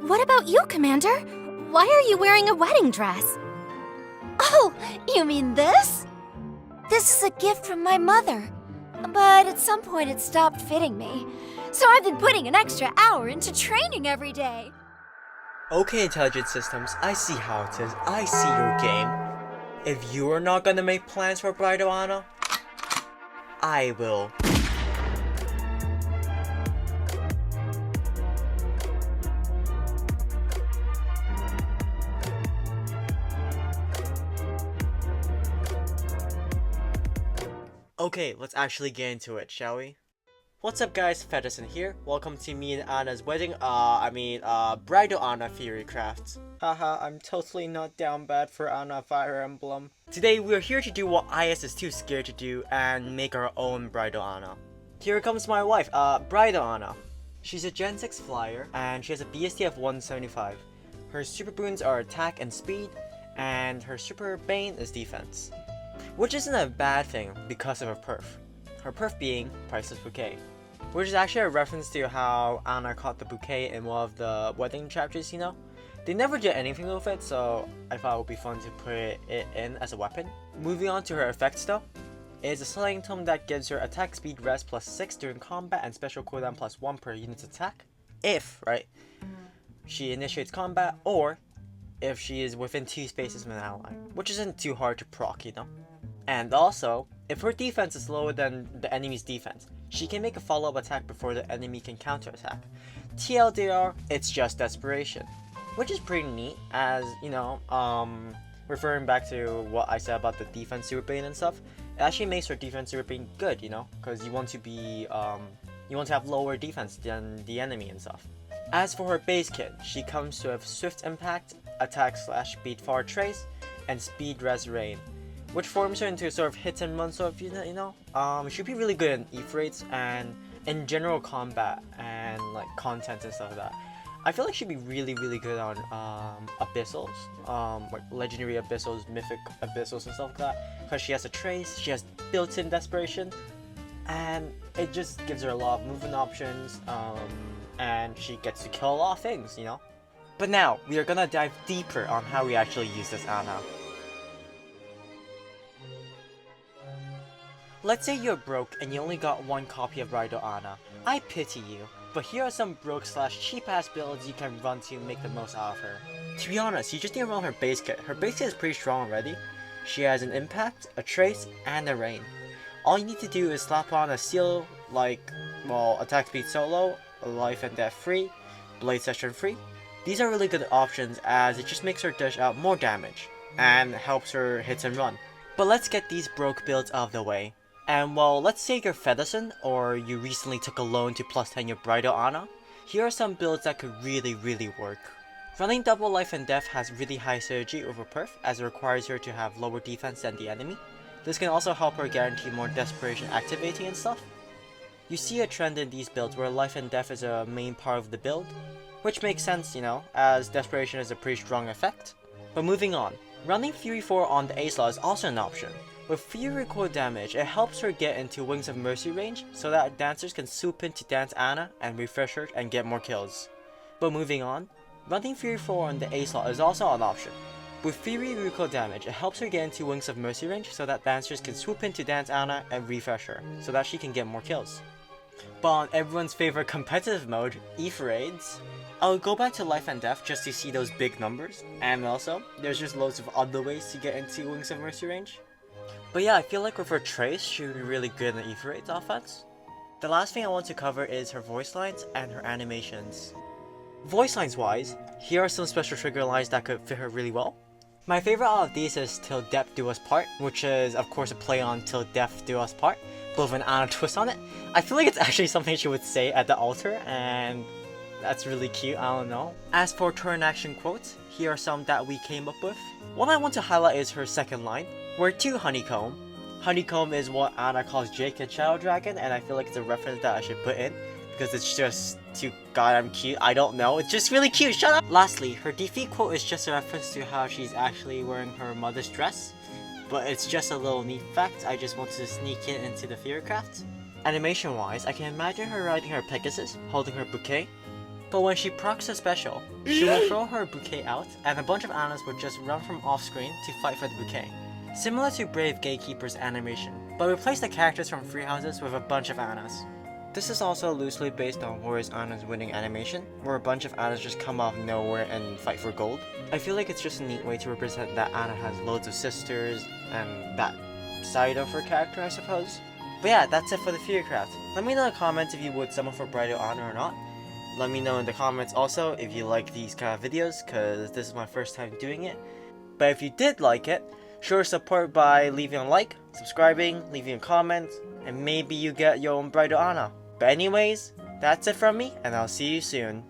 What about you, Commander? Why are you wearing a wedding dress? Oh, you mean this? This is a gift from my mother. But at some point it stopped fitting me. So I've been putting an extra hour into training every day. Okay, Intelligent Systems, I see how it is. I see your game. If you are not gonna make plans for Bridal Anna, I will. Okay, let's actually get into it, shall we? What's up guys, Fehdison here. Welcome to me and Anna's wedding, Bridal Anna Theorycraft. Haha, I'm totally not down bad for Anna Fire Emblem. Today we're here to do what IS is too scared to do and make our own Bridal Anna. Here comes my wife, Bridal Anna. She's a Gen 6 flyer and she has a BST of 175. Her super boons are attack and speed, and her super bane is defense. Which isn't a bad thing because of her perf. Her perf being Priceless Bouquet. Which is actually a reference to how Anna caught the bouquet in one of the wedding chapters, you know? They never did anything with it, so I thought it would be fun to put it in as a weapon. Moving on to her effects though. It is a slaying tome that gives her attack speed rest plus 6 during combat and special cooldown plus 1 per unit's attack. If, right, she initiates combat or if she is within 2 spaces of an ally. Which isn't too hard to proc, you know? And also, if her defense is lower than the enemy's defense, she can make a follow-up attack before the enemy can counterattack. TLDR, it's just desperation. Which is pretty neat, as, you know, referring back to what I said about the defense super bane and stuff, it actually makes her defense super bane good, you know? Because you want to be, you want to have lower defense than the enemy and stuff. As for her base kit, she comes with Swift Impact, Attack / Speed Forward Trace, and Speed Res Rain, which forms her into sort of hit and run sort of unit, you know? She'd be really good in EF rates and in general combat and like content and stuff like that. I feel like she'd be really good on Abyssals, like Legendary Abyssals, Mythic Abyssals and stuff like that, because she has a trace, she has built-in desperation, and it just gives her a lot of movement options, and she gets to kill a lot of things, you know? But now, we are gonna dive deeper on how we actually use this Anna. Let's say you're broke and you only got one copy of Bridal Anna. I pity you, but here are some broke / cheap ass builds you can run to make the most out of her. To be honest, you just need to run her base kit. Her base kit is pretty strong already. She has an impact, a trace, and a rain. All you need to do is slap on a seal like, well, attack speed solo, life and death free, blade session free. These are really good options as it just makes her dish out more damage and helps her hit and run. But let's get these broke builds out of the way. And well, let's say you're Fehdison, or you recently took a loan to +10 your Bridal Anna. Here are some builds that could really work. Running double life and death has really high synergy over perf, as it requires her to have lower defense than the enemy. This can also help her guarantee more desperation activating and stuff. You see a trend in these builds where life and death is a main part of the build, which makes sense, you know, as desperation is a pretty strong effect. But moving on, running Fury 4 on the A slot is also an option. With Fury recoil damage, it helps her get into Wings of Mercy range so that dancers can swoop in to dance Anna and refresh her and get more kills. But moving on, running Fury 4 on the A slot is also an option. With Fury recoil damage, it helps her get into Wings of Mercy range so that dancers can swoop in to dance Anna and refresh her so that she can get more kills. But on everyone's favorite competitive mode, EF raids, I'll go back to life and death just to see those big numbers, and also, there's just loads of other ways to get into Wings of Mercy range. But yeah, I feel like with her trace, she would be really good in the EF raids offense. The last thing I want to cover is her voice lines and her animations. Voice lines wise, here are some special trigger lines that could fit her really well. My favorite out of these is Till Death Do Us Part, which is of course a play on Till Death Do Us Part, but with an Anna twist on it. I feel like it's actually something she would say at the altar, and that's really cute, I don't know. As for turn action quotes, here are some that we came up with. One I want to highlight is her second line. We're to Honeycomb. Honeycomb is what Anna calls Jake the Shadow Dragon, and I feel like it's a reference that I should put in because it's just too goddamn cute. I don't know, it's just really cute, shut up! Lastly, her defeat quote is just a reference to how she's actually wearing her mother's dress, but it's just a little neat fact. I just wanted to sneak it into the Theorycraft. Animation wise, I can imagine her riding her Pegasus, holding her bouquet, But when she procs a special, she will throw her bouquet out, and a bunch of Annas would just run from off-screen to fight for the bouquet. Similar to Brave Gatekeeper's animation, but replace the characters from Free Houses with a bunch of Annas. This is also loosely based on Warriors Anna's winning animation, where a bunch of Annas just come out of nowhere and fight for gold. I feel like it's just a neat way to represent that Anna has loads of sisters, and that side of her character, I suppose. But yeah, that's it for the Theorycraft. Let me know in the comments if you would summon for Bridal Anna or not. Let me know in the comments also if you like these kind of videos, because this is my first time doing it. But if you did like it, show your support by leaving a like, subscribing, leaving a comment, and maybe you get your own Bridal Anna. But anyways, that's it from me, and I'll see you soon.